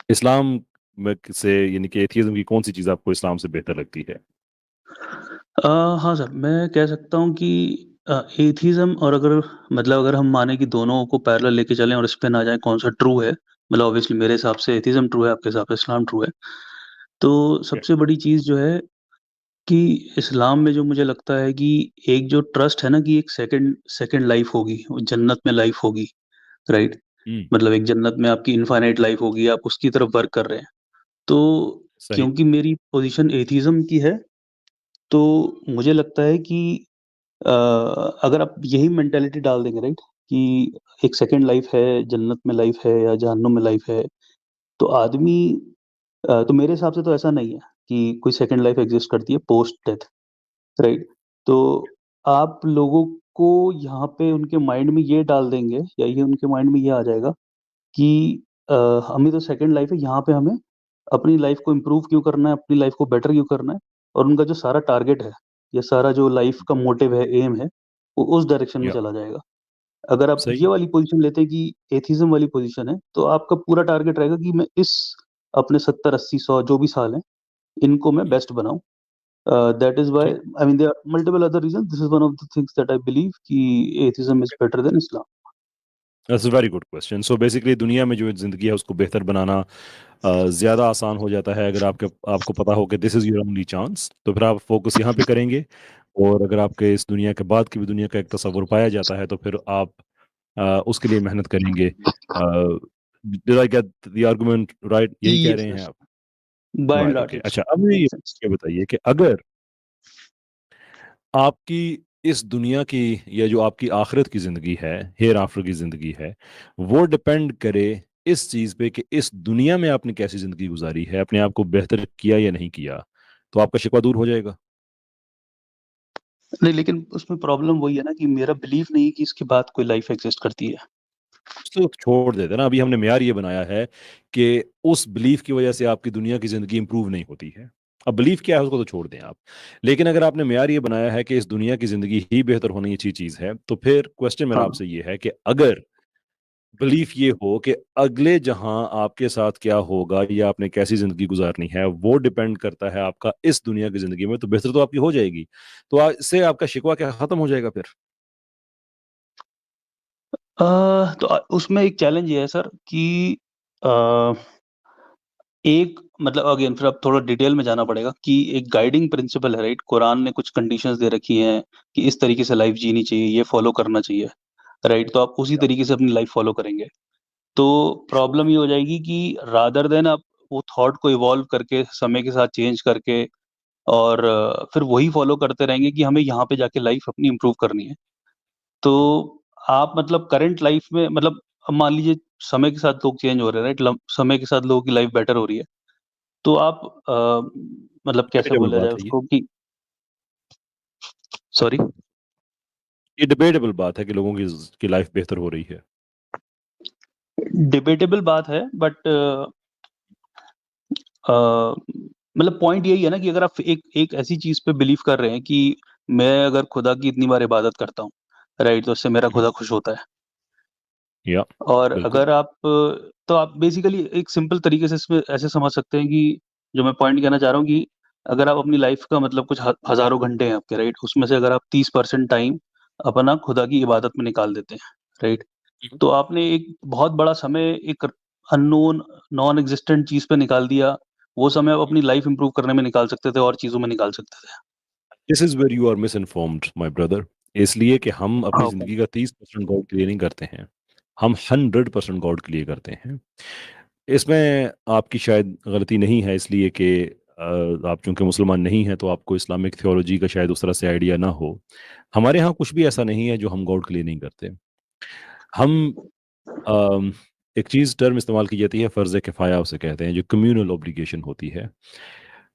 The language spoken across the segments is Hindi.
इस्लाम में से यानी कि एथियज्म की कौन सी चीज़ आपको इस्लाम से बेहतर लगती है? हाँ सर, मैं कह सकता हूँ कि एथिज़्म और अगर हम माने कि दोनों को पैरेलल लेके चलें और इस पे ना जाएँ कौन-सा ट्रू है, मतलब ऑब्वियसली मेरे हिसाब से एथिज़्म ट्रू है, आपके हिसाब से इस्लाम ट्रू है। तो Okay. सबसे बड़ी चीज़ जो है कि इस्लाम में जो मुझे लगता है कि एक जो ट्रस्ट है ना कि एक सेकंड सेकंड लाइफ़ होगी, वो जन्नत में लाइफ़ होगी, राइट? हुँ, मतलब एक जन्नत में आपकी इनफ़ाइनाइट लाइफ़ होगी, आप उसकी तरफ वर्क कर रहे हैं। तो सही। क्योंकि मेरी पोज़ीशन एथिज़्म की है, तो मुझे लगता है कि अ, अगर आप यही मेंटालिटी डाल देंगे, राइट, कि एक सेकंड लाइफ है, जन्नत में लाइफ है या जहन्नुम में लाइफ है, तो आदमी तो मेरे हिसाब से तो ऐसा नहीं है कि कोई सेकंड लाइफ एग्ज़िस्ट करती है पोस्ट डेथ, राइट? तो आप लोगों को यहाँ पे उनके माइंड में ये डाल देंगे या ये उनके माइंड में ये आ जाएगा कि अ, हमें तो सेकंड लाइफ है, यहाँ पे हमें अपनी लाइफ को इम्प्रूव क्यों करना है, अपनी लाइफ को बेटर क्यों करना है, और उनका जो सारा टारगेट है, या सारा जो लाइफ का मोटिव है, एम है, वो उस डायरेक्शन में या चला जाएगा। अगर आप ये सही। वाली पोज़ीशन लेते हैं कि एथिज़्म वाली पोज़ीशन है, तो आपका पूरा टारगेट रहेगा कि मैं इस अपने 70, 80, 100 जो भी साल हैं, इनको मैं बेस्ट बनाऊँ। दैट इज़ व्हाई ठीक। I mean there are multiple other reasons, this is one of the things that I believe कि atheism is okay. Better than Islam. That's a very good question. So basically दुनिया में जो ज़िंदगी है उसको बेहतर बनाना ज़्यादा आसान हो जाता है अगर आपको पता हो कि this is your only chance, तो फिर आप फ़ोकस यहाँ पे करेंगे। और अगर आपके इस दुनिया के बाद की भी दुनिया का एक तसव्वुर पाया जाता है तो फिर आप उसके लिए मेहनत करेंगे। Did I get the argument right? यही कह येस, रहे हैं येस। आप? By and right, large okay. It's अच्छा, अब मुझे मेक्स सेंस। ये बताइए कि अगर आपकी इस दुनिया की या जो आपकी आखिरत की ज़िंदगी है, हेयर आफ्टर की ज़िंदगी है, वो डिपेंड करे इस चीज़ पे कि इस दुनिया में आपने कैसी ज़िंदगी गुज़ारी है, अपने आप को बेहतर किया या नहीं किया, तो आपका शिकवा दूर हो जाएगा? नहीं, लेकिन उसमें प्रॉब्लम वही है ना कि मेरा बिलीफ नहीं है कि इसके बाद कोई लाइफ़ एक्ज़िस्ट करती है। उसको छोड़ देते हैं ना, अभी हमने मेयार ये बनाया है कि उस बिलीफ की वजह से आपकी दुनिया की ज़िंदगी इम्प्रूव नहीं होती है। अब बिलीफ क्या है उसको तो छोड़ दें आप। लेकिन अगर आपने मेयार ये बनाया है कि इस दुनिया की ज़िंदगी ही बेहतर होनी अच्छी चीज़ है, तो फिर क्वेश्चन मेरा हाँ। आपसे ये है कि अगर बिलीफ ये हो कि अगले जहां आपके साथ क्या होगा या आपने कैसी जिंदगी गुजारनी है वो डिपेंड करता है आपका इस दुनिया की जिंदगी में, तो बेहतर तो आपकी हो जाएगी। तो इससे आपका शिकवा क्या खत्म हो जाएगा फिर? तो उसमें एक चैलेंज ये है सर कि अ, एक मतलब अगेन फिर अब थोड़ा डिटेल में जाना पड़ेगा कि एक गाइडिंग प्रिंसिपल है, राइट? कुरान ने कुछ कंडीशंस दे रखी हैं कि इस तरीके से लाइफ जीनी चाहिए, ये फॉलो करना चाहिए, राइट? तो आप उसी तरीके से अपनी लाइफ फॉलो करेंगे। तो प्रॉब्लम ये हो जाएगी कि रादर देन आप वो थॉट को इवॉल्व करके समय के साथ चेंज करके और फिर वही फॉलो करते रहेंगे कि हमें यहाँ पे जाके लाइफ अपनी इम्प्रूव करनी है। तो आप मतलब करंट लाइफ में मतलब अब मान लीजिए समय के साथ लोग चेंज हो रहे हैं, राइट? समय के साथ लोगों की लाइफ बेटर हो रही है। तो आप मतलब कैसे डिबेटेबल बोला जाए बात है ये। उसको कि सॉरी? ये डिबेटेबल बात है कि लोगों की लाइफ बेहतर हो रही है। डिबेटेबल बात है बट मतलब पॉइंट यही है ना कि अगर आप एक एक ऐसी चीज़ पे बिलीव कर रहे हैं कि मैं अगर खुदा की इतनी बार इबादत करता हूँ, राइट? तो उससे मेरा हम्म, खुदा खुश होता है। या और बिल्कुल। अगर आप तो आप बेसिकली एक सिंपल तरीके से इसमें ऐसे समझ सकते हैं कि जो मैं पॉइंट कहना चाह रहा हूँ कि अगर आप अपनी लाइफ का मतलब कुछ हज़ारों घंटे हैं आपके, राइट? उसमें से अगर आप 30% टाइम अपना खुदा की इबादत में निकाल देते हैं, राइट? हम्म। तो आपने एक बहुत बड़ा समय एक अननोन, नॉन एक्जिस्टेंट चीज़ पे निकाल दिया। वो समय आप अपनी लाइफ इंप्रूव करने में निकाल सकते थे और चीज़ों में निकाल सकते थे। This is where you are misinformed my brother. इसलिए कि हम अपनी हाँ, ओके। जिंदगी का 30% गॉड के लिए नहीं करते हैं, हम 100% गॉड के लिए करते हैं। इसमें आपकी शायद गलती नहीं है, इसलिए कि आप चूंकि मुसलमान नहीं हैं तो आपको इस्लामिक थियोलॉजी का शायद उस तरह से आइडिया ना हो। हमारे यहाँ कुछ भी ऐसा नहीं है जो हम गॉड के लिए नहीं करते। हम अम, एक चीज़ टर्म इस्तेमाल की जाती है, फ़र्ज़ किफ़ाया उसे कहते हैं, जो कम्युनल ऑब्लिगेशन होती है।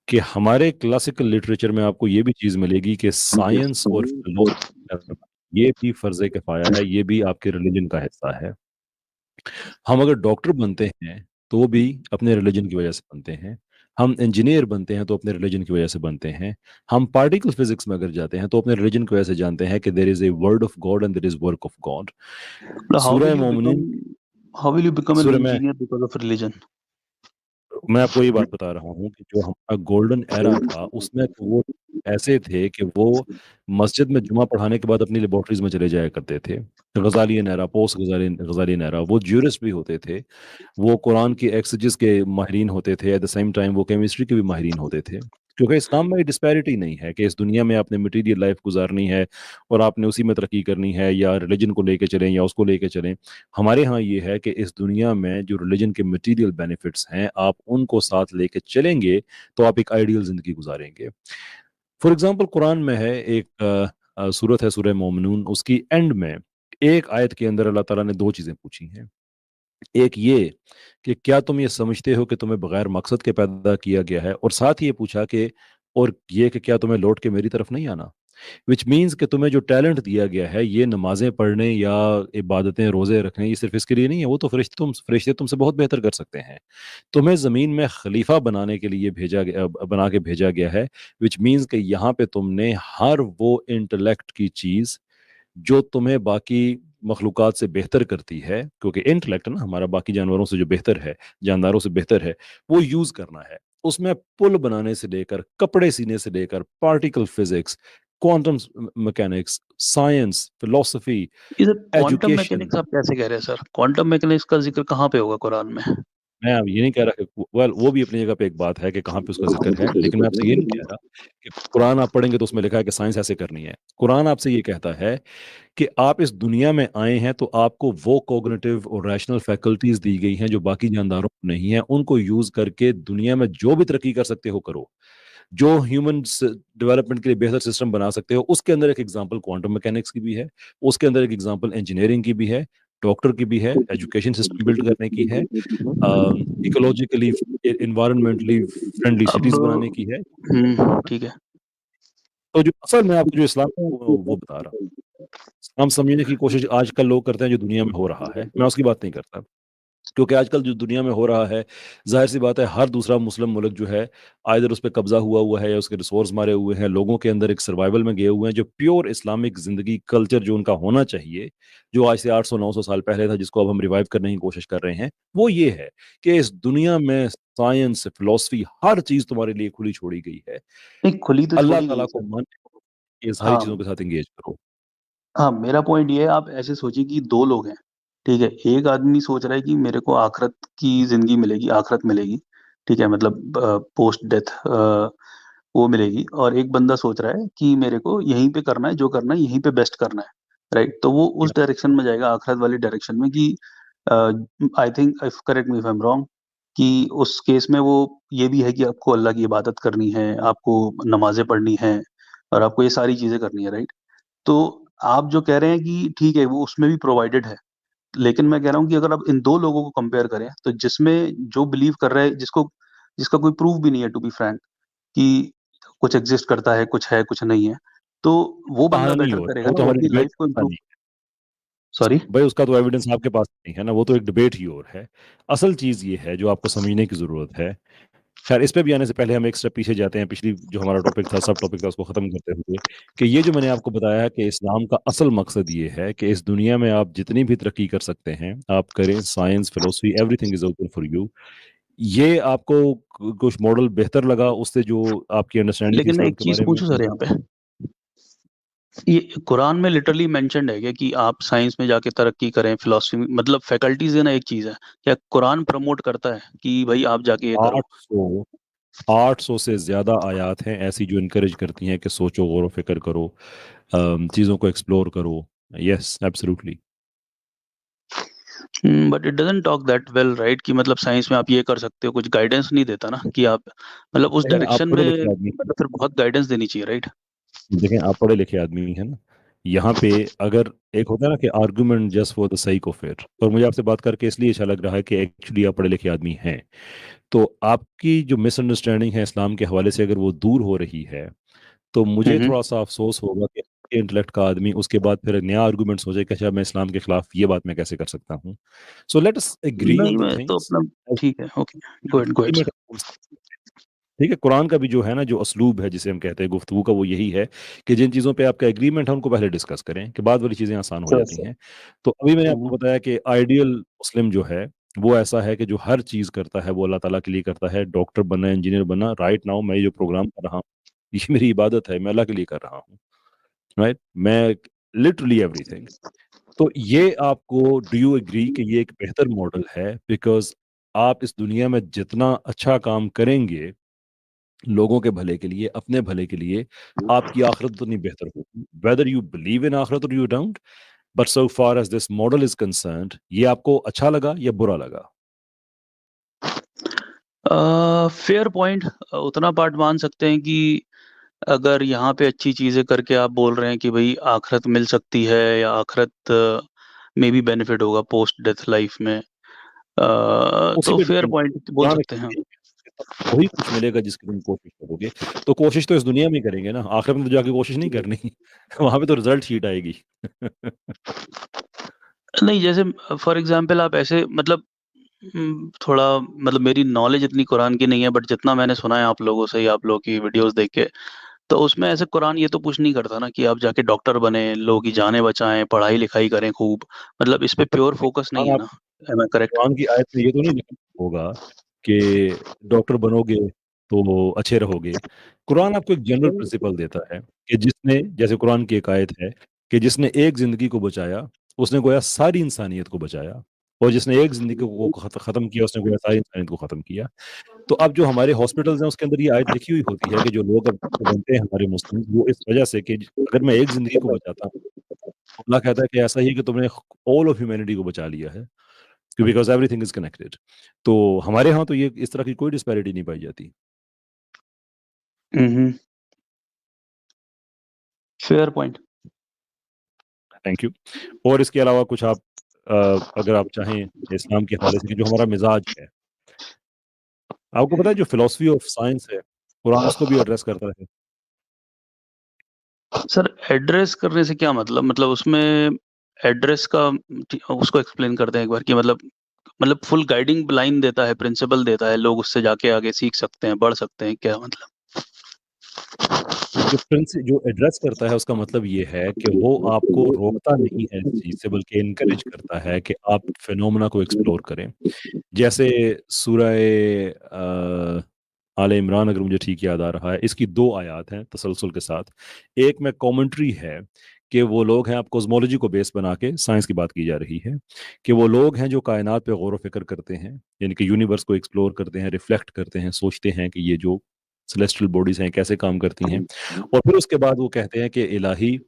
कि हमारे क्लासिकल लिटरेचर में आपको ये भी चीज़ मिलेगी कि साइंस और फिलोसफी ये भी फ़र्ज़ किफ़ाया है, ये भी आपके रिलिजन का हिस्सा है। हम अगर डॉक्टर बनते हैं, तो भी अपने रिलिजन की वजह से बनते हैं। हम इंजीनियर बनते हैं, तो अपने रिलिजन की वजह से बनते हैं। हम पार्टिकल फिज़िक्स में अगर जाते हैं, तो अपने रिलिजन की वजह से जानते हैं कि there is a word of God and there is work of God. How will सूरह यू बिकम मोमिनीन how will you become an सूरह में इंजीनियर बिकॉज़ ऑफ रिलिजन? मैं आपको ये बात बता रहा हूँ कि जो हमारा गोल्डन एरा था उसमें तो वो ऐसे थे कि वो मस्जिद में जुमा पढ़ाने के बाद अपनी लेबोरेटरीज में चले जाया करते थे। गजालियन एरा, पोस्ट गजालियन एरा, वो ज्यूरिस्ट भी होते थे, वो कुरान की एक्सजिस के माहिरीन होते थे, एट द सेम टाइम वो केमिस्ट्री के भी माहिरीन होते थे। क्योंकि इस्लाम में डिस्पैरिटी नहीं है कि इस दुनिया में आपने मटीरियल लाइफ गुजारनी है और आपने उसी में तरक्की करनी है, या रिलीजन को लेके चलें या उसको लेके चलें। हमारे यहाँ ये है कि इस दुनिया में जो रिलीजन के मटेरियल बेनिफिट्स हैं, आप उनको साथ लेके चलेंगे तो आप एक आइडियल जिंदगी गुजारेंगे। फॉर एग्जांपल कुरान में है एक सूरत है सूरह मोमिनून, उसकी एंड में एक आयत के अंदर अल्लाह ताला ने दो चीजें पूछी हैं। एक ये कि क्या तुम ये समझते हो कि तुम्हें बगैर मकसद के पैदा किया गया है, और साथ ही ये पूछा कि और ये कि क्या तुम्हें लौट के मेरी तरफ नहीं आना। विच मीन्स कि तुम्हें जो टैलेंट दिया गया है, ये नमाजें पढ़ने या इबादतें रोजे रखने, ये सिर्फ इसके लिए नहीं है, वो तो फरिश्ते तुमसे बहुत बेहतर कर सकते हैं। तुम्हें ज़मीन में खलीफा बनाने के लिए भेजा गया, बना के भेजा गया है। विच मीन्स कि यहाँ पे तुमने हर वो इंटेलेक्ट की चीज़ जो तुम्हें बाकी मखलूक़ात से बेहतर करती है, क्योंकि इंटेलेक्ट ना हमारा बाकी जानवरों से जो बेहतर है, जानदारों से बेहतर है, वो यूज़ करना है। उसमें पुल बनाने से लेकर, कपड़े सीने से लेकर, particle physics, quantum mechanics, science, philosophy, ये सर क्वांटम एजुकेशन। मैकेनिक्स आप कैसे कह रहे हैं सर? क्वांटम मैकेनिक्स का ज़िक्र कहाँ पे होगा कुरान में? मैं अब ये नहीं कह रहा कि वेल वो भी अपनी जगह पे एक बात है कि कहाँ पे उसका ज़िक्र है, लेकिन मैं आपसे ये नहीं कह रहा कि कुरान आप पढ़ेंगे तो उसमें लिखा है कि साइंस ऐसे करनी है। कुरान आपसे ये कहता है कि आप इस दुनिया में आए हैं तो आपको वो कॉग्निटिव और रैशनल फैकल्टीज़ दी गई हैं जो बाकी जानदारों को नहीं है। उनको यूज़ करके दुनिया में जो भी तरक्की कर सकते हो करो। जो ह्यूमन्स डेवलपमेंट के लिए बेहतर सिस्टम बना सकते हो, उसके अंदर एक एग्ज़ाम्पल क्वांटम मैकेनिक्स की भी है, उसके अंदर एक एग्ज़ाम्पल इंजीनियरिंग की भी है, डॉक्टर की भी है, एजुकेशन सिस्टम बिल्ड करने की है, इकोलॉजिकली एनवायरनमेंटली फ्रेंडली अब सिटीज़ बनाने की है। ठीक है। तो जो असल में आपको जो इस्लाम वो बता रहा हूँ। इस्लाम समझने की कोशिश आजकल लोग करते हैं जो दुनिया में हो रहा है, मैं उसकी बात नहीं करता। क्योंकि आजकल जो दुनिया में हो रहा है, ज़ाहिर-सी बात है हर दूसरा मुस्लिम मुल्क जो है, आइदर उस पे कब्ज़ा हुआ हुआ है या उसके रिसोर्स मारे हुए हैं, लोगों के अंदर एक सर्वाइवल में गए हुए हैं, जो प्योर इस्लामिक ज़िंदगी कल्चर जो उनका होना चाहिए, जो आज से 800-900 साल पहले था, जिसको अब हम रिवाइव करने की कोशिश कर रहे हैं, वो ये है कि इस दुनिया में साइंस, फिलॉसफी हर चीज़ तुम्हारे लिए खुली छोड़ी गई है। नहीं, खुली तो अल्लाह छोड़ी गई ताला है को सर। मानने, ये सारी चीज़ों हाँ, के साथ एंगेज करो। हाँ, मेरा पॉइंट ये है, आप ऐसे सोचिए कि 2 लोग हैं, ठीक है? एक आदमी सोच रहा है कि मेरे को आखिरत की ज़िंदगी मिलेगी, आखिरत मिलेगी, ठीक है? मतलब पोस्ट डेथ वो मिलेगी, और एक बंदा सोच रहा है कि मेरे को यहीं पे करना है, जो करना है यहीं पे बेस्ट करना है, राइट? तो वो उस डायरेक्शन में जाएगा, आखिरत वाली डायरेक्शन में, कि uh, I think, if correct me if I am wrong, कि उस केस में वो ये भी है कि आपको अल्लाह की इबादत करनी है, आपको नमाज़ें पढ़नी हैं और आपको ये सारी चीज़ें करनी है, राइट? तो आप जो कह रहे हैं कि ठीक है, वो उसमें भी प्रोवाइडेड है। लेकिन मैं कह रहा हूँ कि अगर आप इन 2 लोगों को कंपेयर करें, तो जिसमें जो बिलीव कर रहा है, जिसका कोई प्रूफ भी नहीं है, टू बी फ्रैंक, कि कुछ एग्ज़िस्ट करता है, कुछ है, कुछ नहीं है, तो वो बंदा कहानी बेटर और है, करेगा वो ना, तो वो हमारी अपनी डिबेट लाइफ़ को का इम्प्रूव। नहीं। सॉरी? भाई उसका तो एविडेंस आपके पास नहीं है ना, वो तो एक डिबेट ही और है। असल चीज़ ये है जो आपको समझने की ज़रूरत है। खैर इस पे भी आने से पहले हम एक स्टेप पीछे जाते हैं, पिछली जो हमारा टॉपिक था, सब टॉपिक था, उसको ख़त्म करते हुए, कि ये जो मैंने आपको बताया कि इस्लाम का असल मकसद ये है कि इस दुनिया में आप जितनी भी तरक्की कर सकते हैं, आप करें। Science, philosophy, everything is open for you. ये आपको कुछ मॉडल बेहतर लगा उससे जो आपकी अंडरस्टैंडिंग थी लेकिन मैं इस्लाम एक के चीज़ बारे में? पूछूँ सर यहाँ पे? ये कुरान में लिटरली मेंशन्ड है क्या कि आप साइंस में जाके तरक्की करें, फिलॉसफी में, मतलब फैकल्टीज़ देना एक चीज़ है। क्या कुरान प्रमोट करता है कि भई आप जाके ये करो? 800 800 से ज़्यादा आयात हैं ऐसी जो इनकरेज करती हैं कि सोचो, गौर व फ़िक्र करो, चीज़ों को एक्सप्लोर करो। Yes, absolutely. But it doesn't talk that well, right? कि मतलब साइंस में आप ये कर सकते हो, कुछ गाइडेंस नहीं देता ना कि आप, मतलब उस देखें, आप डायरेक्शन पढ़े में लिखे आदमी हैं। मतलब फिर बहुत गाइडेंस देनी चाहिए, राइट? देखें, आप पढ़े लिखे आदमी हैं ना, यहाँ पे अगर एक होता है ना कि argument just for the sake of it, और मुझे आपसे बात करके इसलिए अच्छा लग रहा है कि एक्चुअली आप पढ़े लिखे आदमी हैं। तो आपकी जो मिसअंडरस्टैंडिंग है इस्लाम के हवाले से अगर वो दूर हो रही है, तो हुँ, मुझे हुँ। थोड़ा-सा अफ़सोस होगा कि इंटेलेक्ट का आदमी उसके बाद फिर नया आर्गुमेंट सोचे कि अच्छा मैं इस्लाम के खिलाफ ये बात मैं कैसे कर सकता हूँ। So let us agree on नहीं, द मैं तो थिंग्स। अपना ठीक है, ओके। Go ahead sir. ठीक है, कुरान का भी जो है ना, जो उसलूब है जिसे हम कहते हैं गुफ्तगू का, वो यही है कि जिन चीज़ों पे आपका एग्रीमेंट है उनको पहले डिस्कस करें, कि बाद वाली चीज़ें आसान हो श्योर, जाती श्योर। हैं। तो अभी मैंने हुँ, हुँ। आपको बताया कि आइडियल मुस्लिम जो है, वो ऐसा है कि जो हर चीज़ करता है वो अल्लाह ताला के लिए करता है। डॉक्टर बनना, इंजीनियर बनना, राइट नाउ मैं जो प्रोग्राम कर रहा हूँ, ये मेरी इबादत है, मैं अल्लाह के लिए कर रहा हूँ, राइट? मैं लिटरली एवरीथिंग। तो ये आपको डू यू एग्री कि ये एक बेहतर मॉडल है? बिकॉज़ आप इस दुनिया में जितना अच्छा काम करेंगे, लोगों के भले के लिए, अपने भले के लिए, आपकी आखिरत उतनी बेहतर होगी। वेदर यू बिलीव इन आखिरत और you don't, but so far as this model is concerned, ये आपको अच्छा लगा या बुरा लगा? फेयर पॉइंट, उतना पार्ट मान सकते हैं कि अगर यहाँ पे अच्छी चीज़ें करके आप बोल रहे हैं कि भई आख़िरत मिल सकती है या आख़िरत में भी बेनिफिट होगा पोस्ट डेथ लाइफ़ में, उसी तो पे फेयर डिपेंड पॉइंट बोल कुरान सकते एक्चुअली हैं। यही कहता है, वही कुछ मिलेगा जिसकी तुम कोशिश करोगे। तो कोशिश तो इस दुनिया में ही करेंगे ना, आखिरत में तो जाके कोशिश नहीं करनी। वहाँ पे तो रिज़ल्ट शीट आएगी। नहीं, जैसे फॉर एग्ज़ाम्पल आप ऐसे मतलब थोड़ा मतलब मेरी नॉलेज इतनी कुरान की नहीं है, बट जितना मैंने सुना है आप लोगों से या आप लोगों की वीडियोज़ देख के, तो उसमें ऐसे कुरान ये तो पुश नहीं करता ना कि आप जाके डॉक्टर बने, लोगों की जानें बचाएँ, पढ़ाई-लिखाई करें खूब, मतलब इस पे प्योर फ़ोकस नहीं कुरान है आप ना? एम आई करेक्ट? कुरान की आयत में ये तो नहीं लिखा होगा कि डॉक्टर बनोगे तो अच्छे रहोगे। कुरान आपको एक जनरल प्रिंसिपल देता है कि जिसने, जैसे कुरान की एक आयत है कि जिसने एक ज़िंदगी को बचाया, उसने गोया सारी इंसानियत को बचाया, और जिसने एक ज़िंदगी को ख़त्म किया, उसने गोया सारी इंसानियत को ख़त्म किया। तो अब जो हमारे हॉस्पिटल्स हैं, उसके अंदर ये आयत लिखी हुई होती है कि जो लोग अब डॉक्टर बनते हैं हमारे मुस्लिम, वो इस वजह से कि अगर मैं एक ज़िंदगी को बचाता हूँ, तो अल्लाह कहता है कि ऐसा ही है कि तुमने ऑल ऑफ ह्यूमैनिटी को बचा लिया है, बिकॉज़ एवरीथिंग इज़ कनेक्टेड। तो हमारे यहाँ तो ये इस तरह की कोई डिस्पैरिटी नहीं पाई जाती। Hmm, hmm. Fair point. Thank you. और इसके अलावा कुछ आप अगर आप चाहें इस्लाम के हवाले से कि जो हमारा मिज़ाज है, आपको पता है जो फिलॉसफी ऑफ साइंस है, कुरान उसको भी एड्रेस करता है। सर एड्रेस करने से क्या मतलब? मतलब उसमें एड्रेस का उसको एक्सप्लेन कर दें एक बार कि मतलब फुल गाइडिंग लाइन देता है, प्रिंसिपल देता है, लोग उससे जाके आगे सीख सकते हैं, बढ़ सकते हैं, क्या मतलब? जो एड्रेस करता है उसका मतलब ये है कि वो आपको रोकता नहीं है इस चीज़ से, बल्कि एनकरेज करता है कि आप फिनोमेना को एक्सप्लोर करें। जैसे सूरह आले इमरान, अगर मुझे ठीक याद आ रहा है, इसकी 2 आयत हैं तसलसल के साथ। एक में कॉमेंट्री है कि वो लोग हैं, आप कॉस्मोलॉजी को बेस बना के साइंस की बात की जा रही है, कि वो लोग हैं जो कायनात पे गौर व फ़िक्र करते हैं, यानी कि यूनिवर्स को एक्सप्लोर करते हैं, रिफ्लेक्ट करते हैं, सोचते हैं कि ये जो सेलेस्टियल बॉडीज़ हैं कैसे काम करती हैं। और फिर उसके बाद वो कहते हैं कि इलाही,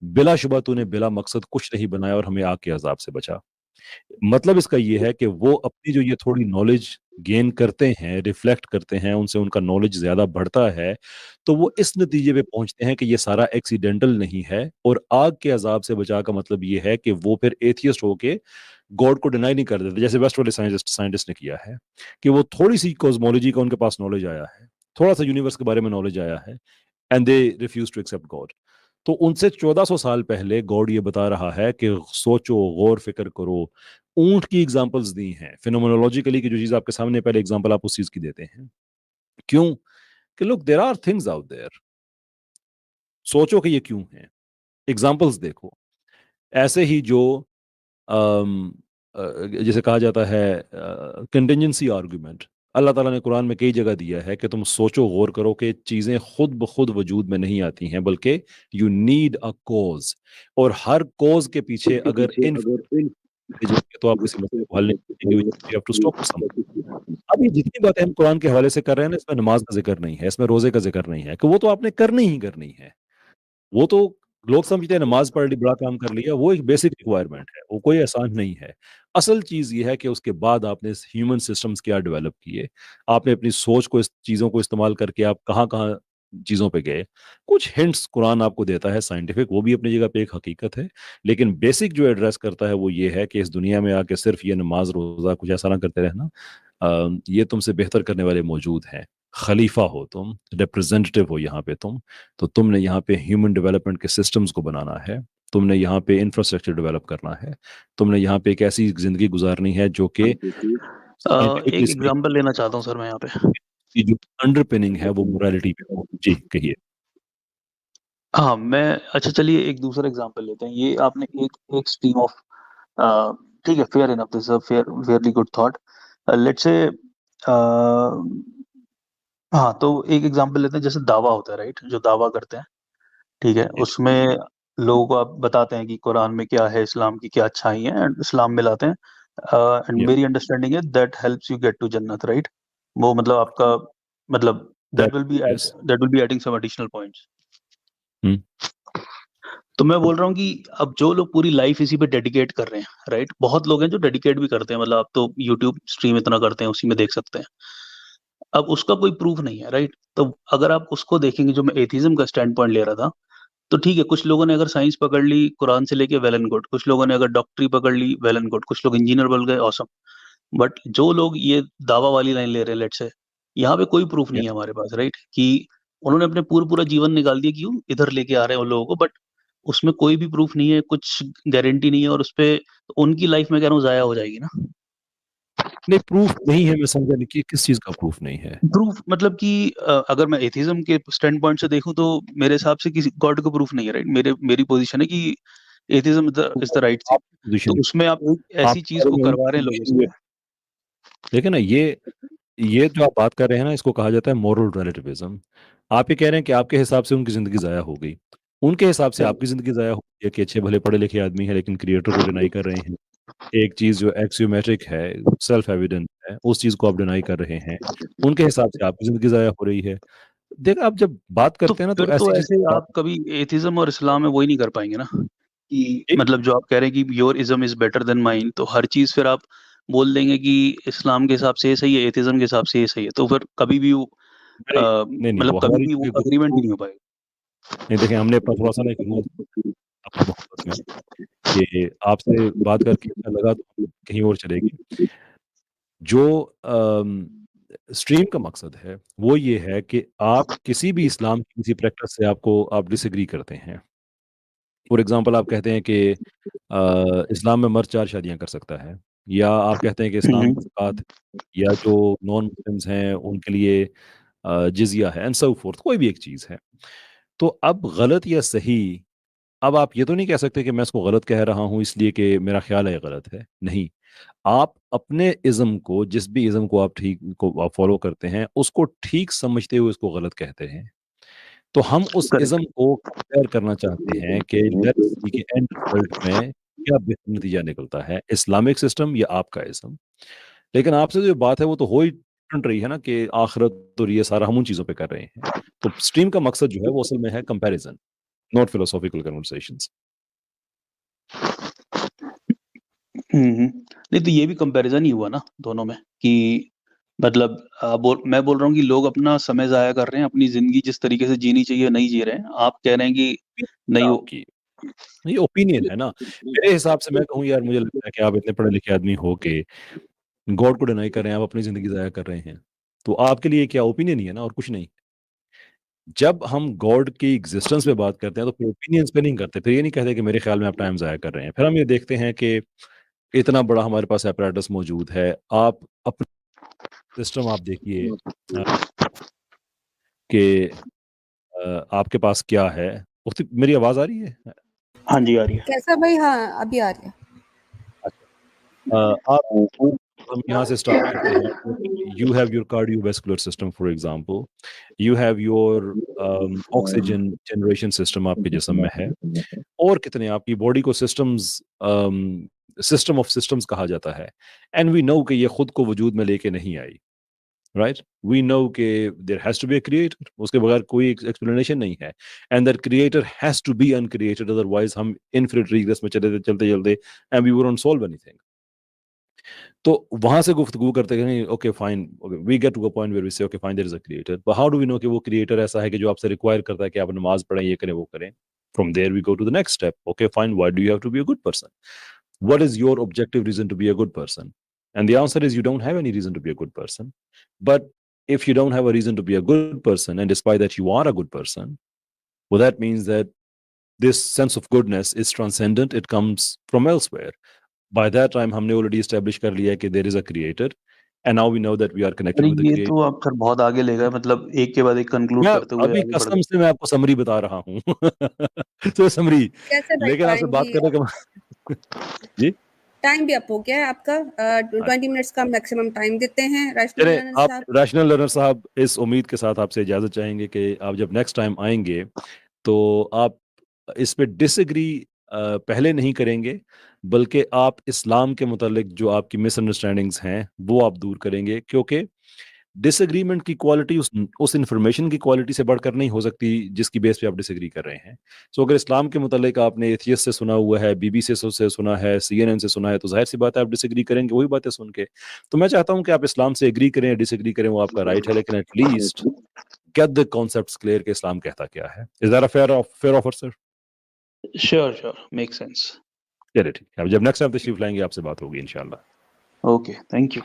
बिलाशुबा तूने बिला मकसद कुछ नहीं बनाया और हमें आग के अज़ाब से बचा। मतलब इसका ये है कि वो अपनी जो ये थोड़ी नॉलेज गेन करते हैं, रिफ्लेक्ट करते हैं, उनसे उनका नॉलेज ज़्यादा बढ़ता है, तो वो इस नतीजे पे पहुँचते हैं कि ये सारा एक्सीडेंटल नहीं है, और आग के अज़ाब से बचाव का मतलब ये है कि वो फिर एथियस्ट होके गॉड को डिनाई नहीं कर देते, जैसे वेस्ट वाले साइंटिस्ट ने किया है, कि वो थोड़ी-सी कॉस्मोलॉजी का उनके पास नॉलेज आया है, थोड़ा-सा यूनिवर्स के बारे में नॉलेज आया है, and they refuse to accept God. तो उनसे 1400 साल पहले गॉड ये बता रहा है कि सोचो, गौर-फ़िक्र करो। ऊँट की एग्ज़ाम्पल्स दी हैं, फिनोमेनोलॉजिकली की जो चीज़ आपके सामने पहले एग्ज़ाम्पल आप उस चीज़ की देते हैं। क्यों? कि look, there are things out there, सोचो कि ये क्यों हैं? एग्ज़ाम्पल्स देखो। ऐसे ही जो अम, जैसे कहा जाता है कंटिंजेंसी आर्गुमेंट, अल्लाह ताला ने कुरान में कई जगह दिया है कि तुम सोचो, गौर करो कि चीज़ें खुद ब खुद वजूद में नहीं आती हैं, बल्कि यू नीड अ कॉज़, और हर कॉज़ के पीछे अगर तो आप किसी मसले को हल नहीं कर पाएँगे, you have to stop for some. अब ये जितनी बातें हम कुरान के हवाले से कर रहे हैं ना, इसमें नमाज का ज़िक्र नहीं है, इसमें रोज़े का ज़िक्र नहीं है, कि वो तो आपने करनी ही करनी है। वो तो लोग समझते हैं नमाज़ पढ़ ली, बड़ा काम कर लिया, वो एक बेसिक रिक्वायरमेंट है, वो कोई एहसान नहीं है। असल चीज़ ये है कि उसके बाद आपने ह्यूमन सिस्टम्स क्या डेवलप किए, आपने अपनी सोच को, इस चीज़ों को इस्तेमाल करके आप कहाँ-कहाँ चीज़ों पे गए। कुछ हिंट्स कुरान आपको देता है साइंटिफिक, वो भी अपनी जगह पे एक हकीकत है, लेकिन बेसिक जो एड्रेस करता है वो ये है कि इस दुनिया में आके सिर्फ़ ये नमाज़, रोज़ा कुछ ऐसा ना करते रहना। ये तुमसे बेहतर करने वाले मौजूद हैं। खलीफा हो तुम, रिप्रेजेंटेटिव हो यहाँ पे तुम, तो तुमने यहाँ पे ह्यूमन डेवलपमेंट के सिस्टम्स को बनाना है, तुमने यहाँ पे इंफ्रास्ट्रक्चर डेवलप करना है, तुमने यहाँ पे एक ऐसी ज़िंदगी गुज़ारनी है जो कि साइंटिफिकली एक सही, एग्ज़ाम्पल लेना चाहता हूँ सर मैं यहाँ पे। की जो अंडरपिनिंग है वो मोरालिटी पे हो। जी, कहिए। हाँ, मैं अच्छा चलिए एक दूसरा एग्ज़ाम्पल लेते हैं। ये आपने एक एक स्ट्रीम ऑफ अ, ठीक है, fair enough, this is a fairly good thought. Let's say हाँ, तो एक एग्जांपल लेते हैं, जैसे दावा होता है, राइट? जो दावा करते हैं, ठीक है, जी, उसमें लोगों को आप बताते हैं कि कुरान में क्या है, इस्लाम की क्या अच्छाई है, एंड इस्लाम में लाते हैं, एंड या मेरी अंडरस्टैंडिंग है that helps you get to जन्नत, राइट? वो मतलब आपका, मतलब that yes. That will be adding some additional points. Hmm, तो मैं बोल रहा हूँ कि अब जो लोग पूरी लाइफ इसी पे डेडिकेट कर रहे हैं, राइट? बहुत लोग हैं जो डेडिकेट भी करते हैं, मतलब आप तो यूट्यूब स्ट्रीम इतना करते हैं, उसी में देख सकते हैं। अब उसका कोई प्रूफ नहीं है, राइट? तो अगर आप उसको देखेंगे, जो मैं एथिज्म का स्टैंड पॉइंट ले रहा था, तो ठीक है, कुछ लोगों ने अगर साइंस पकड़ ली कुरान से लेके, वेल एंड गुड। कुछ लोगों ने अगर डॉक्टरी पकड़ ली, वेल एंड गुड। कुछ लोग इंजीनियर बन गए, ऑसम। बट जो लोग ये दावा वाली लाइन ले रहे हैं, लेट्स से, यहाँ पे कोई प्रूफ या नहीं है हमारे पास, राइट? कि उन्होंने अपने पूरा पूरा जीवन निकाल दिया, क्यों इधर लेके आ रहे हैं उन लोगों को, बट उसमें कोई भी प्रूफ नहीं है, कुछ गारंटी नहीं है, और उसपे उनकी लाइफ में कह रहा हूँ ज़ाया हो जाएगी ना। नहीं, प्रूफ नहीं है, मैं समझा नहीं कि किस चीज़ का प्रूफ नहीं है? प्रूफ मतलब कि अगर मैं एथिज्म के स्टैंड पॉइंट से देखूं, तो मेरे हिसाब से किसी गॉड का प्रूफ नहीं है, राइट? मेरी पोजीशन है कि एथिज्म इज तो द राइट थिंग। आपकी तो पोज़ीशन उसमें आप एक ऐसी आपके चीज बारे को में करवा रहे हैं लोगों से। देखिए ना, ये जो आप बात कर रहे हैं ना, इसको कहा जाता है मॉरल रिलेटिविज़्म। आप ये कह रहे हैं कि आपके हिसाब से उनकी ज़िंदगी ज़ाया हो गई। उनके हिसाब से आपकी ज़िंदगी ज़ाया हो गई है कि अच्छे भले पढ़े-लिखे आदमी हैं, लेकिन क्रिएटर को डिनाई कर रहे हैं। एक चीज़ जो एक्सियोमैटिक है, सेल्फ एविडेंट है, उस चीज़ को आप डिनाई कर रहे हैं। उनके हिसाब से आपकी ज़िंदगी ज़ाया हो रही है। देखिए, आप जब बात तो करते हैं ना, तो फिर तो ऐसी चीज़ ऐसे बात आप कभी एथिज्म और इस्लाम में वही नहीं कर पाएंगे ना, कि जी, मतलब जो आप कह रहे हैं कि your ism is better than mine, तो हर चीज फिर आप बोल देंगे कि इस्लाम के हिसाब से ये सही है, एथिज्म के हिसाब से ये सही है, तो फिर कभी भी वो नहीं, नहीं, मतलब वो कभी हमारी भी वो चूँकि अग्रीमेंट गुफ्तगू ही नहीं हो पाएगा। नहीं, देखिए, हमने अपना थोड़ा-सा ना एक रूल अपनी मोहब्बत में कि आपसे बात करके अच्छा लगा तो हम कहीं और चले गए। जो स्ट्रीम का मकसद है, वो ये है कि आप किसी भी इस्लाम की किसी प्रैक्टिस से आप डिसएग्री करते हैं। फॉर एग्ज़ाम्पल आप कहते हैं कि इस्लाम में मर्द 4 शादियाँ कर सकता है, या आप कहते हैं कि इस्लाम हम्म। में ज़कात, या जो नॉन मुस्लिम्स हैं उनके लिए जिज़िया है एंड सो फॉर्थ, कोई भी एक चीज़ है। तो अब गलत या सही, अब आप ये तो नहीं कह सकते कि मैं इसको गलत कह रहा हूँ इसलिए कि मेरा ख़्याल है ये गलत है, नहीं। आप अपने इज़्म को, जिस भी इज़्म को आप फ़ॉलो करते हैं, उसको ठीक समझते हुए उसको गलत कहते हैं। तो हम उस करेक्ट। इज़्म को कंपेयर करना चाहते हैं कि लेट्स सी कि एंड रिज़ल्ट में क्या बेहतर नतीजा निकलता है, इस्लामिक सिस्टम या आपका इज़्म। लेकिन आपसे जो बात है वो तो हो ही डिफरेंट रही है ना, कि आखिरत और ये सारा हम उन चीज़ों पे कर रहे हैं। तो स्ट्रीम का मकसद जो है वो असल में है कंपैरिज़न, नॉट फिलोसॉफिकल कन्वर्सेशंस। नहीं, तो ये भी कंपैरिजन ही हुआ ना दोनों में, कि मतलब मैं बोल रहा हूँ कि लोग अपना समय ज़ाया कर रहे हैं, अपनी ज़िंदगी जिस तरीके से जीनी चाहिए नहीं जी रहे हैं। आप कह रहे हैं कि नहीं वो आपकी ये ओपिनियन है ना। मेरे हिसाब से मैं कहूँ, यार मुझे लगता है कि आप इतने पढ़े-लिखे आदमी हो के गॉड को डिनाई कर रहे हैं, आप अपनी ज़िंदगी ज़ाया कर रहे हैं। तो आपके लिए क्या ओपिनियन ही है ना, और कुछ नहीं। जब हम गॉड की एग्ज़िस्टेंस पे बात करते हैं तो फिर ओपिनियंस पे नहीं करते। फिर ये नहीं कहते कि मेरे ख़्याल में आप टाइम ज़ाया कर रहे हैं। फिर हम ये देखते हैं कि इतना बड़ा हमारे पास apparatus मौजूद है। आप अपना सिस्टम आप देखिए अ, कि आपके पास क्या है। उफ़! मेरी आवाज़ आ रही है? हाँ जी, आ रही है। कैसा भाई? हाँ, अभी आ रही है। आप हम यहाँ से स्टार्ट करते हैं। You have your cardiovascular system for example, you have your oxygen generation system आपके जिस्म में है, और कितने आपकी बॉडी को सिस्टम ऑफ सिस्टम्स कहा जाता है। एंड वी नो कि ये खुद को वजूद में लेके नहीं आई, राइट? वी नो कि there has to be a creator, उसके बगैर कोई एक्सप्लेनेशन नहीं है। And that creator has to be uncreated, otherwise हम इन्फिनिट रिग्रेस में चलते-चलते and we won't solve anything. तो वहाँ से गुफ्तगू करते हैं, okay fine, okay we get to a point where we say okay fine there is a creator, but how do we know कि वो क्रिएटर ऐसा है कि जो आपसे रिक्वायर करता है कि आप नमाज़ पढ़ें, ये करें, वो करें? From there we go to the next step, okay fine, why do you have to be a good person? What is your objective reason to be a good person? And the answer is you don't have any reason to be a good person. But if you don't have a reason to be a good person, and despite that you are a good person, well, that means that this sense of goodness is transcendent. It comes from elsewhere. By that time, हमने already established कर लिया है कि there is a creator, and now we know that we are अरे, connected with the ये creator. तो आप फिर बहुत आगे ले गए, मतलब एक के बाद एक कंक्लूड मैं करते हुए अभी आगे बढ़ कसम गए। से मैं आपको समरी बता रहा हूँ। तो समरी, कैसे भाई लेकिन आपसे टाइम बात भी करने का जी टाइम भी अप हो गया है आपका, 20 मिनट्स का मैक्सिमम टाइम देते हैं रैशनल चले लर्नर आप साहब। रैशनल लर्नर साहब, इस उम्मीद के साथ आपसे इजाज़त चाहेंगे कि आप जब नेक्स्ट टाइम आएँगे तो आप इस पे डिसएग्री पहले नहीं करेंगे, बल्कि आप इस्लाम के मुतालिक जो आपकी मिसअंडरस्टैंडिंग्स हैं, वो आप दूर करेंगे, क्योंकि डिसएग्रीमेंट की क्वालिटी उस इन्फॉर्मेशन की क्वालिटी से बढ़कर नहीं हो सकती जिसकी बेस पे आप डिसएग्री कर रहे हैं। सो अगर इस्लाम के मुतालिक आपने एथियस्ट से सुना हुआ है, बीबीसी से सुना है, सीएनएन से सुना है, तो ज़ाहिर-सी बात है आप डिसएग्री करेंगे वही बातें सुन के। तो मैं चाहता हूँ कि आप इस्लाम से एग्री करें या डिसएग्री करें, वो आपका राइट है, लेकिन at least get the concepts clear कि इस्लाम कहता क्या है। Is that a fair offer sir? Sure, make sense. चलिए ठीक है। अब जब नेक्स्ट टाइम तशरीफ लाएँगे आपसे बात होगी इंशाल्लाह। Okay, thank you.